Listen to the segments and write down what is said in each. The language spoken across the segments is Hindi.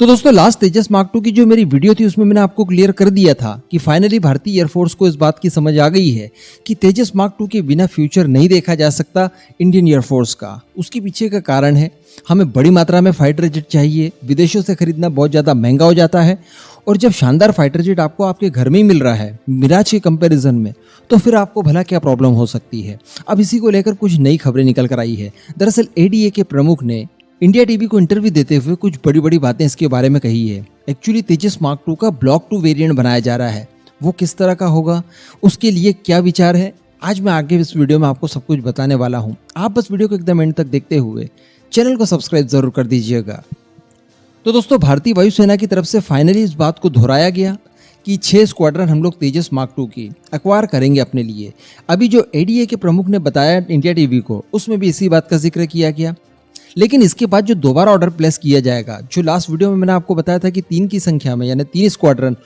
तो दोस्तों लास्ट तेजस मार्क 2 की जो मेरी वीडियो थी उसमें मैंने आपको क्लियर कर दिया था कि फाइनली भारतीय एयरफोर्स को इस बात की समझ आ गई है कि तेजस मार्क 2 के बिना फ्यूचर नहीं देखा जा सकता इंडियन एयरफोर्स का। उसके पीछे का कारण है हमें बड़ी मात्रा में फाइटर जेट चाहिए, विदेशों से खरीदना बहुत ज़्यादा महंगा हो जाता है और जब शानदार फाइटर जेट आपको आपके घर में ही मिल रहा है मिराज के कंपैरिजन में, तो फिर आपको भला क्या प्रॉब्लम हो सकती है। अब इसी को लेकर कुछ नई खबरें निकल कर आई है। दरअसल एडीए के प्रमुख ने इंडिया टीवी को इंटरव्यू देते हुए कुछ बड़ी बड़ी बातें इसके बारे में कही है। एक्चुअली तेजस मार्क 2 का ब्लॉक 2 वेरिएंट बनाया जा रहा है, वो किस तरह का होगा, उसके लिए क्या विचार है, आज मैं आगे इस वीडियो में आपको सब कुछ बताने वाला हूँ। आप बस वीडियो को एकदम एंड तक देखते हुए चैनल को सब्सक्राइब जरूर कर दीजिएगा। तो दोस्तों भारतीय वायुसेना की तरफ से फाइनली इस बात को दोहराया गया कि 6 स्क्वाड्रन हम लोग तेजस मार्क 2 की एक्वायर करेंगे अपने लिए। अभी जो एडीए के प्रमुख ने बताया इंडिया टीवी को, उसमें भी इसी बात का जिक्र किया गया। लेकिन इसके बाद जो दोबारा ऑर्डर प्लेस किया जाएगा, जो लास्ट वीडियो में मैंने आपको बताया था कि 3 की संख्या में यानी 3 स्क्वाड्रन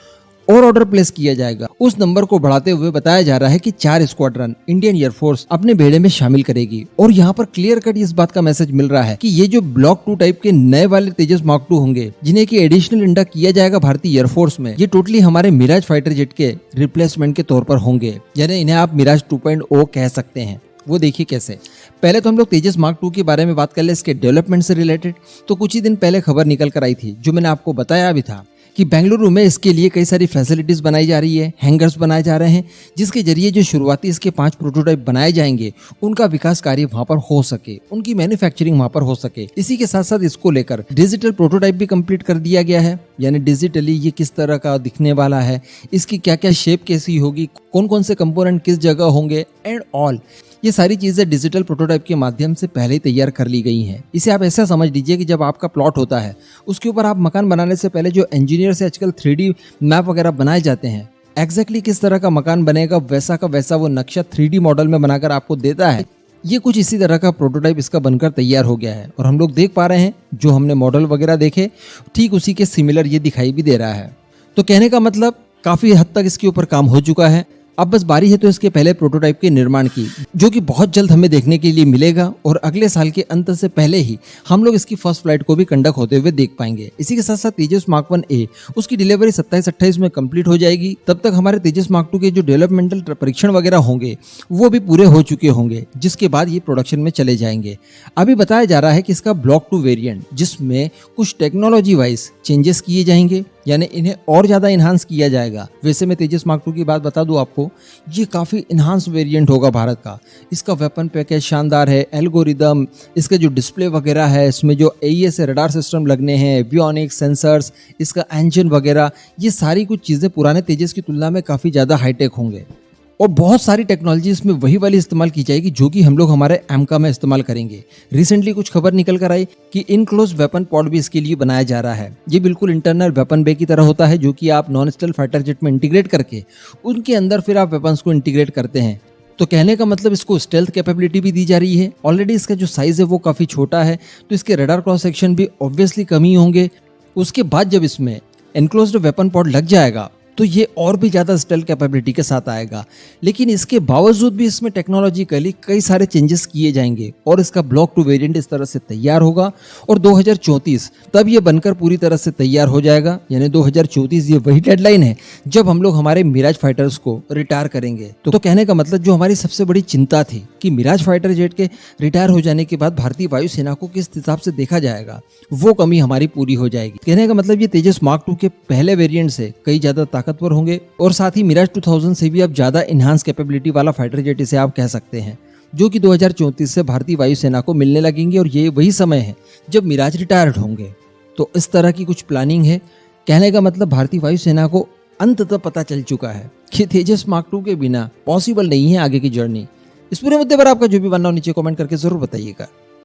और ऑर्डर प्लेस किया जाएगा, उस नंबर को बढ़ाते हुए बताया जा रहा है कि 4 स्क्वाड्रन इंडियन एयरफोर्स अपने बेड़े में शामिल करेगी। और यहाँ पर क्लियर कट इस बात का मैसेज मिल रहा है कि ये जो ब्लॉक 2 टाइप के नए वाले तेजस मार्क 2 होंगे, जिन्हें की एडिशनल इंडक्ट किया जाएगा भारतीय एयरफोर्स में, ये टोटली हमारे मिराज फाइटर जेट के रिप्लेसमेंट के तौर पर होंगे। यानी इन्हें आप मिराज 2.0 कह सकते हैं। वो देखिए कैसे। पहले तो हम लोग तेजस मार्क 2 के बारे में बात कर ले, इसके डेवलपमेंट से रिलेटेड। तो कुछ ही दिन पहले खबर निकल कर आई थी, जो मैंने आपको बताया भी था कि बेंगलुरु में इसके लिए कई सारी फैसिलिटीज बनाई जा रही है, हैंगर्स बनाए जा रहे हैं, जिसके जरिए जो शुरुआती इसके 5 प्रोटोटाइप बनाए जाएंगे, उनका विकास कार्य वहां पर हो सके, उनकी मैन्युफैक्चरिंग वहां पर हो सके। इसी के साथ साथ इसको लेकर डिजिटल प्रोटोटाइप भी कंप्लीट कर दिया गया है। यानी डिजिटली ये किस तरह का दिखने वाला है, इसकी क्या क्या शेप कैसी होगी, कौन कौन से कंपोनेंट किस जगह होंगे एंड ऑल, ये सारी चीजें डिजिटल प्रोटोटाइप के माध्यम से पहले ही तैयार कर ली गई हैं। इसे आप ऐसा समझ लीजिए कि जब आपका प्लॉट होता है, उसके ऊपर आप मकान बनाने से पहले जो इंजीनियर से आजकल 3D मैप वगैरह बनाए जाते हैं, एग्जैक्टली किस तरह का मकान बनेगा वैसा का वैसा वो नक्शा 3D मॉडल में बनाकर आपको देता है। ये कुछ इसी तरह का प्रोटोटाइप इसका बनकर तैयार हो गया है और हम लोग देख पा रहे हैं, जो हमने मॉडल वगैरह देखे ठीक उसी के सिमिलर ये दिखाई भी दे रहा है। तो कहने का मतलब काफी हद तक इसके ऊपर काम हो चुका है। अब बस बारी है तो इसके पहले प्रोटोटाइप के निर्माण की, जो कि बहुत जल्द हमें देखने के लिए मिलेगा और अगले साल के अंत से पहले ही हम लोग इसकी फर्स्ट फ्लाइट को भी कंडक्ट होते हुए देख पाएंगे। इसी के साथ साथ तेजस मार्क 1A उसकी डिलीवरी 27-28 में कंप्लीट हो जाएगी। तब तक हमारे तेजस मार्क 2 के जो डेवलपमेंटल परीक्षण वगैरह होंगे वो भी पूरे हो चुके होंगे, जिसके बाद ये प्रोडक्शन में चले जाएंगे। अभी बताया जा रहा है कि इसका ब्लॉक 2 वेरिएंट, जिसमें कुछ टेक्नोलॉजी वाइज चेंजेस किए जाएंगे, यानी इन्हें और ज्यादा इन्हांस किया जाएगा। वैसे मैं तेजस मार्क 2 की बात बता दूं आपको, ये काफी इन्हांस वेरिएंट होगा भारत का। इसका वेपन पैकेज शानदार है, एल्गोरिदम, इसका जो डिस्प्ले वगैरह है, इसमें जो AES रडार सिस्टम लगने हैं, एवियोनिक्स सेंसर्स, इसका इंजन वगैरह, ये सारी कुछ चीजें पुराने तेजस की तुलना में काफी ज्यादा हाईटेक होंगे और बहुत सारी टेक्नोलॉजी इसमें वही वाली इस्तेमाल की जाएगी जो कि हम लोग हमारे एमका में इस्तेमाल करेंगे। रिसेंटली कुछ खबर निकल कर आई कि इनक्लोज वेपन पॉड भी इसके लिए बनाया जा रहा है। ये बिल्कुल इंटरनल वेपन बे की तरह होता है, जो कि आप नॉन स्टेल्थ फाइटर जेट में इंटीग्रेट करके उनके अंदर फिर आप वेपन्स को इंटीग्रेट करते हैं। तो कहने का मतलब इसको स्टेल्थ कैपेबिलिटी भी दी जा रही है। ऑलरेडी इसका जो साइज है वो काफी छोटा है, तो इसके रडार क्रॉस सेक्शन भी ऑब्वियसली कम ही होंगे। उसके बाद जब इसमें एनक्लोज्ड वेपन पॉड लग जाएगा तो ये और भी ज़्यादा स्टेल्थ कैपेबिलिटी के साथ आएगा। लेकिन इसके बावजूद भी इसमें टेक्नोलॉजिकली कई सारे चेंजेस किए जाएंगे और इसका ब्लॉक 2 वेरिएंट इस तरह से तैयार होगा और 2034 तब ये बनकर पूरी तरह से तैयार हो जाएगा। यानी 2034 ये वही डेडलाइन है जब हम लोग हमारे मिराज फाइटर्स को रिटायर करेंगे। तो कहने का मतलब जो हमारी सबसे बड़ी चिंता थी कि मिराज फाइटर जेट के रिटायर हो जाने के बाद भारतीय वायुसेना को किस हिसाब से देखा जाएगा, वो कमी हमारी पूरी हो जाएगी। कहने का मतलब ये तेजस मार्क 2 के पहले वेरिएंट से कई ज्यादा ताकतवर होंगे और साथ ही मिराज 2000 से भी अब ज्यादा इनहांस कैपेबिलिटी वाला फाइटर जेट इसे आप कह सकते हैं, जो कि 2034 से भारतीय वायुसेना को मिलने लगेंगे और ये वही समय है जब मिराज रिटायर्ड होंगे। तो इस तरह की कुछ प्लानिंग है। कहने का मतलब भारतीय वायुसेना को अंततः पता चल चुका है कि तेजस मार्क 2 के बिना पॉसिबल नहीं है आगे की जर्नी। इस पूरे मुद्दे पर आपका जो भी मानना हो नीचे कमेंट करके जरूर बताइएगा।